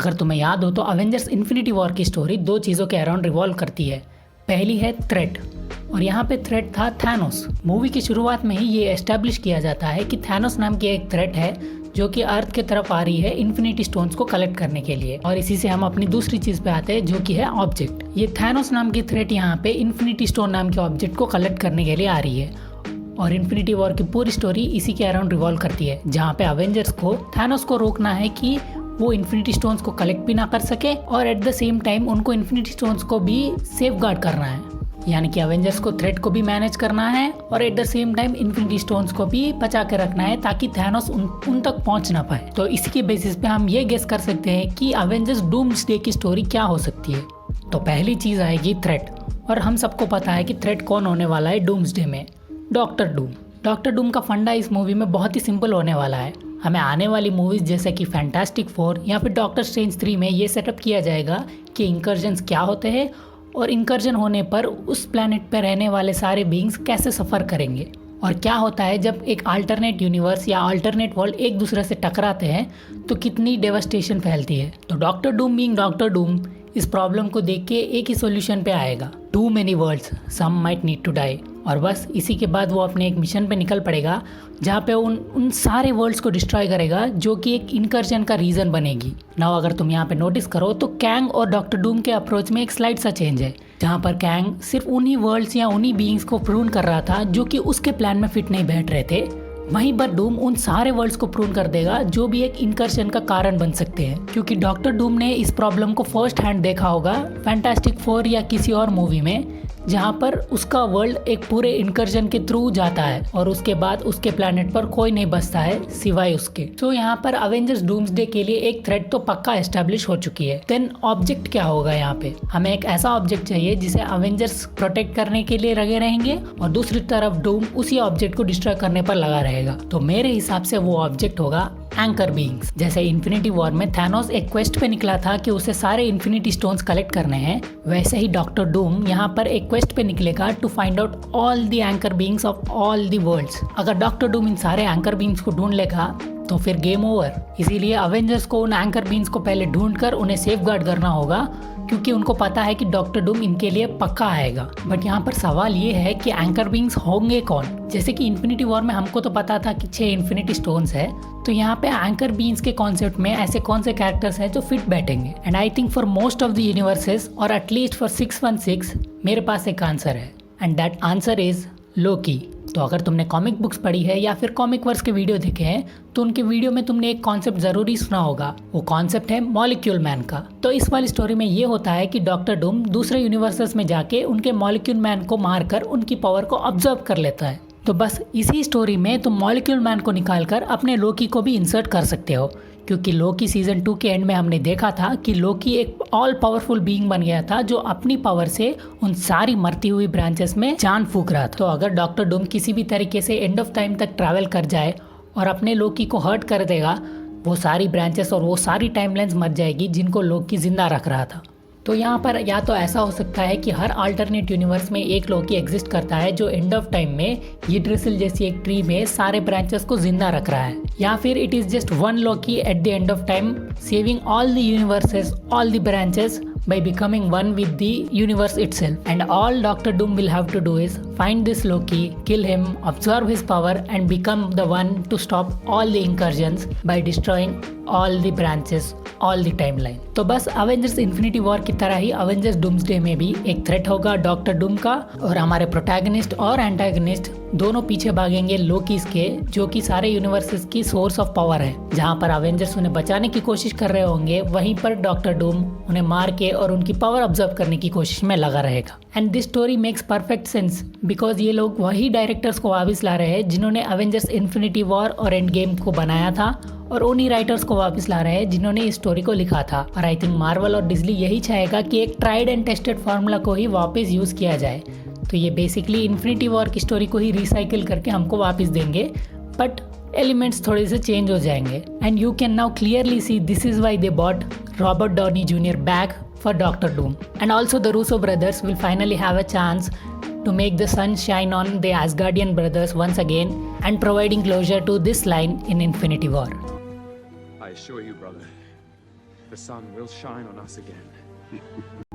अगर तुम्हें याद हो तो अवेंजर्स इन्फिनिटी वॉर की स्टोरी दो चीज़ों के अराउंड रिवॉल्व करती है। पहली है थ्रेट, और यहाँ पे थ्रेट था थैनोस। मूवी की शुरुआत में ही ये एस्टैब्लिश किया जाता है कि थैनोस नाम की एक थ्रेट है जो कि अर्थ की तरफ आ रही है इन्फिनिटी स्टोन्स को कलेक्ट करने के लिए। और इसी से हम अपनी दूसरी चीज़ पे आते हैं जो कि है ऑब्जेक्ट। ये थैनोस नाम की थ्रेट यहाँ पे इन्फिनिटी स्टोन नाम के ऑब्जेक्ट को कलेक्ट करने के लिए आ रही है। और इन्फिनिटी वॉर की पूरी स्टोरी इसी के अराउंड रिवॉल्व करती है, जहाँ पे अवेंजर्स को थैनोस को रोकना है कि वो इन्फिनिटी स्टोन्स को कलेक्ट भी ना कर सके, और एट द सेम टाइम उनको इन्फिनिटी स्टोन्स को भी सेफ गार्ड करना है। यानी कि अवेंजर्स को थ्रेट को भी मैनेज करना है और at the same time infinity stones को भी बचा के रखना है ताकि थैनोस उन तक पहुंच ना पाए। तो इसी के बेसिस पे हम ये गेस कर सकते हैं कि अवेंजर्स डूम्सडे की स्टोरी क्या हो सकती है। तो पहली चीज़ आएगी थ्रेट, और हम सबको पता है कि थ्रेट कौन होने वाला है डूम्सडे में, डॉक्टर डूम। डॉक्टर डूम का फंडा इस मूवी में बहुत ही सिंपल होने वाला है। हमें आने वाली मूवीज जैसे कि फैंटास्टिक फोर या फिर डॉक्टर स्ट्रेंज 3 में ये सेटअप किया जाएगा कि इंकर्जन्स क्या होते हैं और इंकर्जन होने पर उस प्लैनेट पर रहने वाले सारे बीइंग्स कैसे सफ़र करेंगे, और क्या होता है जब एक अल्टरनेट यूनिवर्स या अल्टरनेट वर्ल्ड एक दूसरे से टकराते हैं तो कितनी डेवास्टेशन फैलती है। तो doctor Doom being doctor Doom इस प्रॉब्लम को देख के एक ही सॉल्यूशन पे आएगा, too many worlds some might need to die. और बस इसी के बाद वो अपने एक मिशन पे निकल पड़ेगा जहाँ पे उन सारे वर्ल्ड्स को डिस्ट्रॉय करेगा जो कि एक इनकर्जन का रीज़न बनेगी। नाउ अगर तुम यहाँ पे नोटिस करो तो कैंग और डॉक्टर डूम के अप्रोच में एक स्लाइड सा चेंज है, जहाँ पर कैंग सिर्फ उन्हीं वर्ल्ड्स या उन्हीं बीइंग्स को प्रून कर रहा था जो कि उसके प्लान में फिट नहीं बैठ रहे थे। वहीं पर डूम उन सारे वर्ल्ड्स को प्रून कर देगा जो भी एक इनकर्शन का कारण बन सकते हैं, क्योंकि डॉक्टर डूम ने इस प्रॉब्लम को फर्स्ट हैंड देखा होगा फैंटास्टिक फोर या किसी और मूवी में, जहाँ पर उसका वर्ल्ड एक पूरे इनकर्जन के थ्रू जाता है और उसके बाद उसके प्लैनेट पर कोई नहीं बसता है सिवाय उसके। तो यहाँ पर अवेंजर्स डूम्सडे के लिए एक थ्रेट तो पक्का एस्टेब्लिश हो चुकी है। देन ऑब्जेक्ट क्या होगा यहाँ पे? हमें एक ऐसा ऑब्जेक्ट चाहिए जिसे अवेंजर्स प्रोटेक्ट करने के लिए लगे रहेंगे और दूसरी तरफ डूम उसी ऑब्जेक्ट को डिस्ट्रॉय करने पर लगा रहेगा। तो मेरे हिसाब से वो ऑब्जेक्ट होगा एंकर बीइंग्स। जैसे इन्फिनिटी वॉर में थैनोस एक क्वेस्ट पे निकला था कि उसे सारे इन्फिनिटी स्टोन्स कलेक्ट करने हैं, वैसे ही डॉक्टर डूम यहाँ पर एक क्वेस्ट पे निकलेगा to find out all the anchor beings of all the worlds. अगर डॉक्टर डूम इन सारे एंकर बीइंग्स को ढूंढ लेगा तो फिर गेम ओवर। इसीलिए अवेंजर्स को उन एंकर बीइंग्स को पहले ढूंढकर उन्हें सेफ गार्ड करना होगा, क्योंकि उनको पता है कि डॉक्टर डूम इनके लिए पक्का आएगा। बट यहाँ पर सवाल ये है कि एंकर बीइंग्स होंगे कौन? जैसे कि इन्फिनिटी वॉर में हमको तो पता था कि 6 इन्फिनिटी स्टोन्स है, तो यहाँ पे एंकर बीइंग्स के कॉन्सेप्ट में ऐसे कौन से कैरेक्टर्स हैं जो फिट बैठेंगे? And I think for most of the universes और एटलीस्ट फॉर 616 मेरे पास एक आंसर है, and that answer is Loki. तो अगर तुमने कॉमिक बुक्स पढ़ी है या फिर कॉमिक वर्स के वीडियो देखे हैं तो उनके वीडियो में तुमने एक कॉन्सेप्ट जरूरी सुना होगा। वो कॉन्सेप्ट है मॉलिक्यूल मैन का। तो इस वाली स्टोरी में ये होता है कि डॉक्टर डूम दूसरे यूनिवर्सेस में जाके उनके मॉलिक्यूल मैन को मारकर उनकी पावर को ऑब्जर्व कर लेता है। तो बस इसी स्टोरी में तुम मॉलिक्यूल मैन को निकालकर अपने लोकी को भी इंसर्ट कर सकते हो, क्योंकि लोकी सीजन 2 के एंड में हमने देखा था कि लोकी एक ऑल पावरफुल बीइंग बन गया था जो अपनी पावर से उन सारी मरती हुई ब्रांचेस में जान फूंक रहा था। तो अगर डॉक्टर डूम किसी भी तरीके से एंड ऑफ टाइम तक ट्रैवल कर जाए और अपने लोकी को हर्ट कर देगा, वो सारी ब्रांचेस और वो सारी टाइमलाइंस मर जाएगी जिनको लोकी जिंदा रख रहा था। तो यहाँ पर या तो ऐसा हो सकता है कि हर अल्टरनेट यूनिवर्स में एक लोकी एग्जिस्ट करता है जो एंड ऑफ टाइम में यीड्रिसिल जैसी एक ट्री में सारे ब्रांचेस को जिंदा रख रहा है, या फिर it is just one Loki at the end of time saving all the universes, all the branches by becoming one with the universe itself. And all Doctor Doom will have to do is find this Loki, kill him, absorb his power and become the one to stop all the incursions by destroying all the branches, all the timeline. तो बस Avengers infinity war की तरह ही Avengers doomsday में भी एक threat होगा doctor Doom का, और हमारे प्रोटैगनिस्ट और एंटागनिस्ट दोनों पीछे भागेंगे लोकीज के, जो कि सारे यूनिवर्सेस की सोर्स ऑफ पावर है। जहाँ पर अवेंजर्स उन्हें बचाने की कोशिश कर रहे होंगे, वहीं पर डॉक्टर डूम उन्हें मार के और उनकी पावर ऑब्जर्व करने की कोशिश में लगा रहेगा। And this story makes perfect sense because ये लोग वही डायरेक्टर्स को वापस ला रहे हैं जिन्होंने अवेंजर्स इन्फिनिटी वॉर और एंड गेम को बनाया था, और उन्हीं राइटर्स को वापस ला रहे हैं जिन्होंने इस स्टोरी को लिखा था। और आई थिंक मार्वल और डिज्नी यही चाहेगा कि एक ट्राइड एंड टेस्टेड फार्मूला को ही वापस यूज़ किया जाए। तो ये बेसिकली इन्फिनिटी वॉर की स्टोरी को ही रिसाइकिल करके हमको वापस देंगे, बट एलिमेंट्स थोड़े से चेंज हो जाएंगे। And you can now clearly see this is why they bought Robert Downey junior back for Doctor Doom. And also the Russo brothers will finally have a chance to make the sun shine on the Asgardian brothers once again and providing closure to this line in Infinity War. I assure you, brother, The sun will shine on us again.